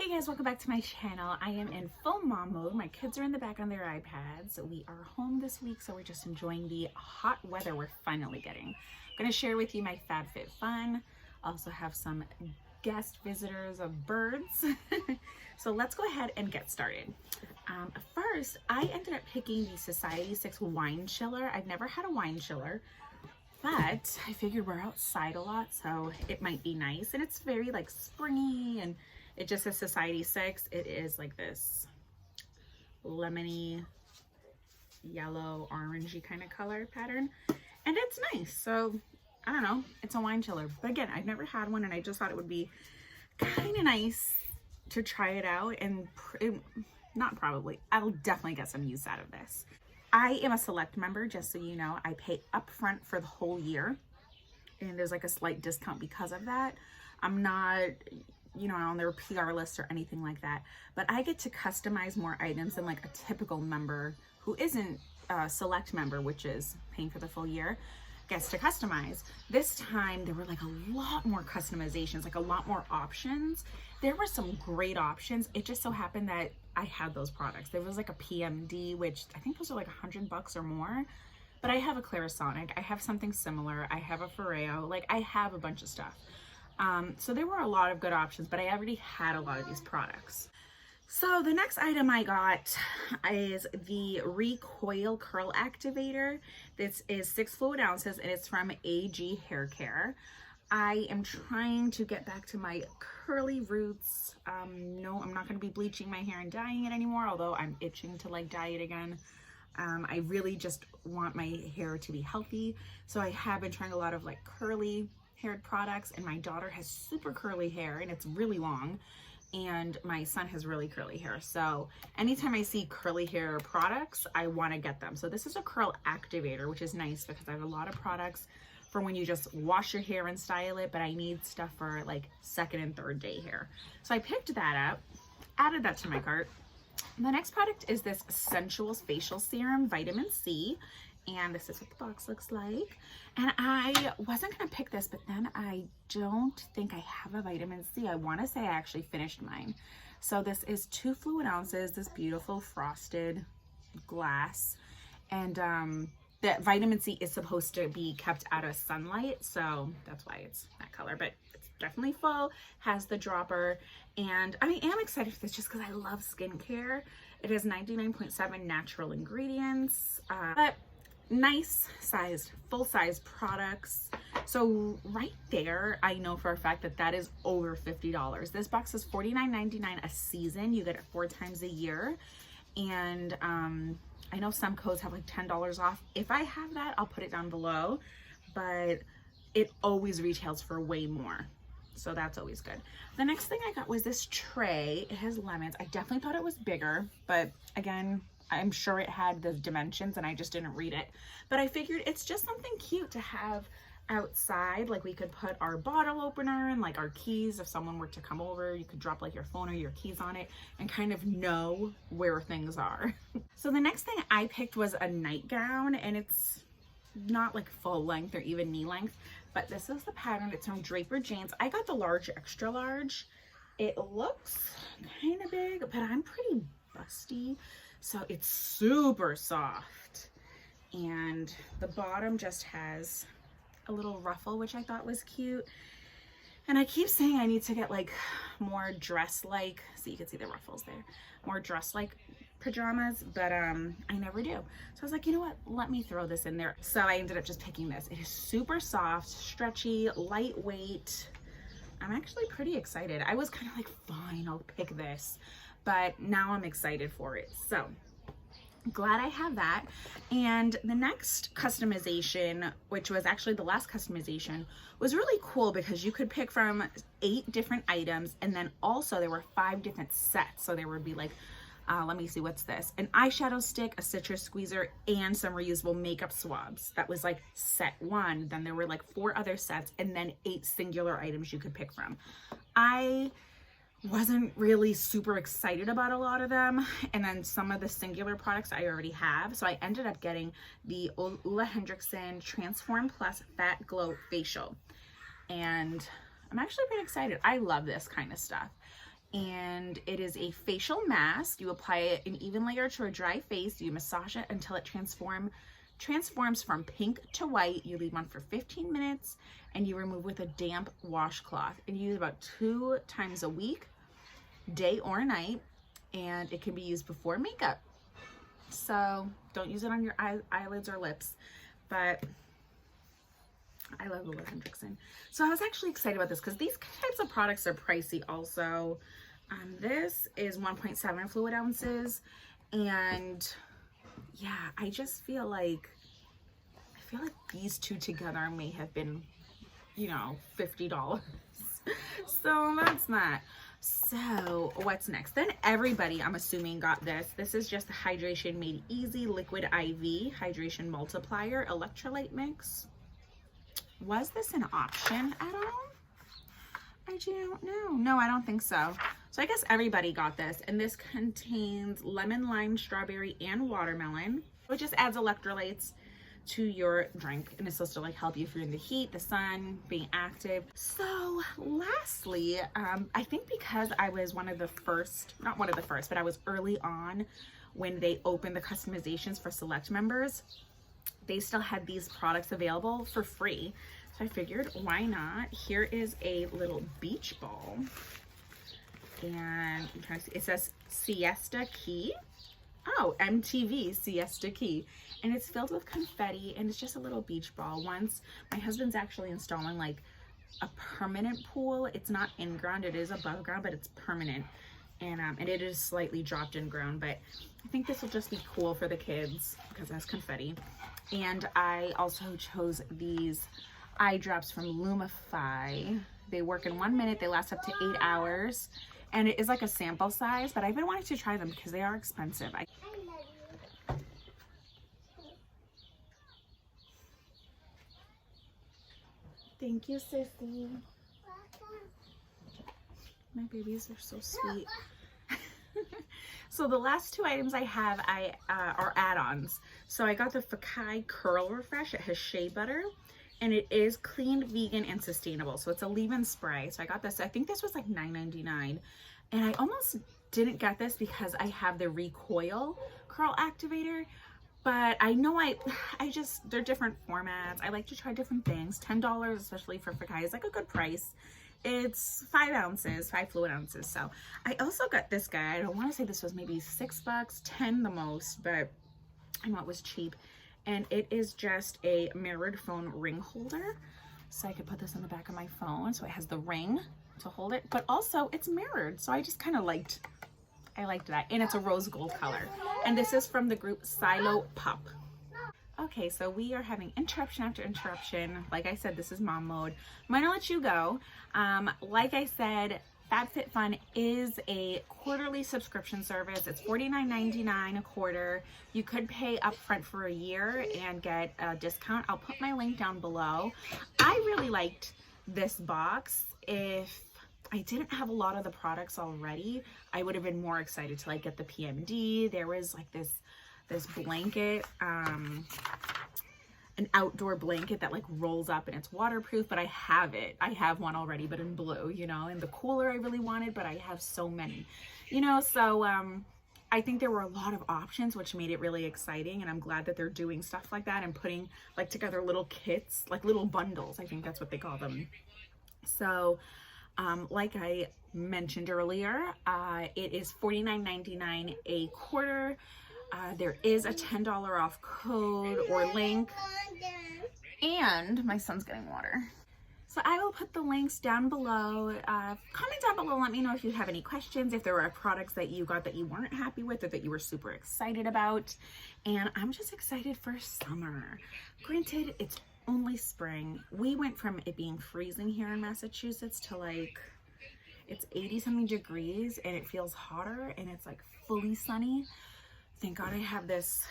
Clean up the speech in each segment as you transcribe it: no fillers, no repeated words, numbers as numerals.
Hey guys, welcome back to my channel. I am in full mom mode. My kids are in the back on their iPads. We are home this week, so we're just enjoying the hot weather we're finally getting. I'm going to share with you my FabFitFun. Also have some guest visitors of birds. So let's go ahead and get started. First, I ended up picking the Society 6 wine chiller. I've never had a wine chiller, but I figured we're outside a lot, so it might be nice. And it's very like springy, and it just says Society 6. It is like this lemony, yellow, orangey kind of color pattern. And it's nice. So, I don't know. It's a wine chiller. But again, I've never had one, and I just thought it would be kind of nice to try it out. And I'll definitely get some use out of this. I am a Select member, just so you know. I pay upfront for the whole year. And there's like a slight discount because of that. I'm not, on their PR list or anything like that, but I get to customize more items than like a typical member who isn't a Select member, which is paying for the full year, gets to customize. This time there were like a lot more customizations, like a lot more options. There were some great options. It just so happened that I had those products. There was like a PMD, which I think those are like $100 or more, but I have a Clarisonic, I have something similar, I have a Foreo, like I have a bunch of stuff. So there were a lot of good options, but I already had a lot of these products. So the next item I got is the Recoil Curl Activator. This is 6 fluid ounces, and it's from AG Hair Care. I am trying to get back to my curly roots. No, I'm not going to be bleaching my hair and dyeing it anymore, although I'm itching to like dye it again. I really just want my hair to be healthy. So I have been trying a lot of like curly haired products, and my daughter has super curly hair and it's really long, and my son has really curly hair. So anytime I see curly hair products, I want to get them. So this is a curl activator, which is nice because I have a lot of products for when you just wash your hair and style it, but I need stuff for like second and third day hair. So I picked that up, added that to my cart. The next product is this Sensuals Facial Serum Vitamin C. And this is what the box looks like. And I wasn't going to pick this, but then I don't think I have a vitamin C. I want to say I actually finished mine. So this is 2 fluid ounces, this beautiful frosted glass. And the vitamin C is supposed to be kept out of sunlight, so that's why it's that color. But it's definitely full, has the dropper. And I am excited for this just because I love skincare. It has 99.7 natural ingredients. But nice sized, full-size products. So right there, I know for a fact that that is over $50. This box is $49.99 a season. You get it 4 times a year. And I know some codes have like $10 off. If I have that, I'll put it down below, but it always retails for way more. So that's always good. The next thing I got was this tray. It has lemons. I definitely thought it was bigger, but again, I'm sure it had the dimensions and I just didn't read it. But I figured it's just something cute to have outside. Like we could put our bottle opener and like our keys. If someone were to come over, you could drop like your phone or your keys on it and kind of know where things are. So the next thing I picked was a nightgown, and it's not like full length or even knee length, but this is the pattern. It's from Draper James. I got the large, extra large. It looks kind of big, but I'm pretty busty. So it's super soft, and the bottom just has a little ruffle, which I thought was cute. And I keep saying I need to get like more dress-like, so you can see the ruffles there, more dress-like pajamas, but I never do. So I was like, you know what, let me throw this in there. So I ended up just picking this. It is super soft, stretchy, lightweight. I'm actually pretty excited. I was kind of like, fine, I'll pick this, but now I'm excited for it. So glad I have that. And the next customization, which was actually the last customization, was really cool because you could pick from 8 different items, and then also there were 5 different sets. So there would be like, let me see, what's this? An eyeshadow stick, a citrus squeezer, and some reusable makeup swabs. That was like set 1. Then there were like 4 other sets, and then 8 singular items you could pick from. I wasn't really super excited about a lot of them, and then some of the singular products I already have, so I ended up getting the Ole Henriksen Transform Plus Fat Glow Facial, and I'm actually pretty excited. I love this kind of stuff. and it is a facial mask. You apply an even layer to a dry face. You massage it until it transforms from pink to white. You leave on for 15 minutes and you remove with a damp washcloth, and you use about 2 times a week, day or night, and it can be used before makeup. So don't use it on your eyelids or lips, but I love the lip and fixin'. So I was actually excited about this because these types of products are pricey also. This is 1.7 fluid ounces, and yeah, I just feel like these two together may have been, you know, $50. So that's not. So what's next? Then everybody, I'm assuming, got this. This is just the Hydration Made Easy Liquid IV Hydration Multiplier Electrolyte Mix. Was this an option at all? I don't know. No, I don't think so. So I guess everybody got this, and this contains lemon, lime, strawberry, and watermelon. It just adds electrolytes to your drink, and it's supposed to like help you if you're in the heat, the sun, being active. So lastly, I think because I was one of the first, not one of the first, but I was early on when they opened the customizations for select members, they still had these products available for free. So I figured, why not? Here is a little beach ball, and I'm trying to see, it says Siesta Key. Oh, MTV Siesta Key. And it's filled with confetti, and it's just a little beach ball. Once my husband's actually installing like a permanent pool. It's not in ground, it is above ground, but it's permanent. And it is slightly dropped in ground, but I think this will just be cool for the kids because it has confetti. And I also chose these eye drops from Lumify. They work in 1 minute, they last up to 8 hours. And it is like a sample size, but I've been wanting to try them because they are expensive. Thank you, sissy. My babies are so sweet. So the last 2 items I have are add-ons. So I got the Fakai Curl Refresh. It has shea butter, and it is clean, vegan, and sustainable. So it's a leave-in spray. So I got this. I think this was like $9.99, and I almost didn't get this because I have the Recoil Curl Activator. But I know they're different formats. I like to try different things. $10, especially for Fakai, is like a good price. It's 5 ounces, 5 fluid ounces. So I also got this guy. I don't want to say this was maybe $6, 10 the most, but I know it was cheap. And it is just a mirrored phone ring holder. So I could put this on the back of my phone. So it has the ring to hold it, but also it's mirrored. So I just kind of liked that, and it's a rose gold color, and this is from the group Silo Pup. Okay, so we are having interruption after interruption. Like I said, this is mom mode. I'm gonna let you go. Like I said, FabFitFun is a quarterly subscription service. It's $49.99 a quarter. You could pay upfront for a year and get a discount. I'll put my link down below. I really liked this box. If I didn't have a lot of the products already, I would have been more excited to like get the PMD. There was like this blanket, an outdoor blanket that like rolls up and it's waterproof, but I have it. I have one already, but in blue, you know, and the cooler I really wanted, but I have so many, you know, so I think there were a lot of options, which made it really exciting, and I'm glad that they're doing stuff like that and putting like together little kits, like little bundles. I think that's what they call them. So like I mentioned earlier, it is $49.99 a quarter. There is a $10 off code or link, and my son's getting water. So I will put the links down below. Comment down below, let me know if you have any questions, if there were products that you got that you weren't happy with or that you were super excited about. And I'm just excited for summer. Granted, it's only spring. We went from it being freezing here in Massachusetts to like, it's 80 something degrees, and it feels hotter, and it's like fully sunny. Thank God I have this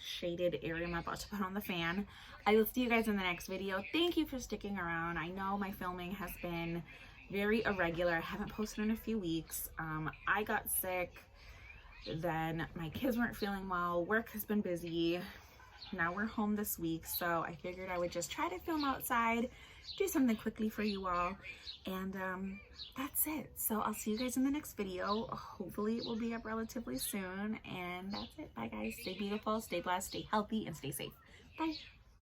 shaded area I'm about to put on the fan. I will see you guys in the next video. Thank you for sticking around. I know my filming has been very irregular. I haven't posted in a few weeks. I got sick, then my kids weren't feeling well, work has been busy. Now we're home this week, so I figured I would just try to film outside do something quickly for you all. And that's it. So I'll see you guys in the next video. Hopefully it will be up relatively soon. And that's it. Bye guys. Stay beautiful, stay blessed, stay healthy, and stay safe. Bye.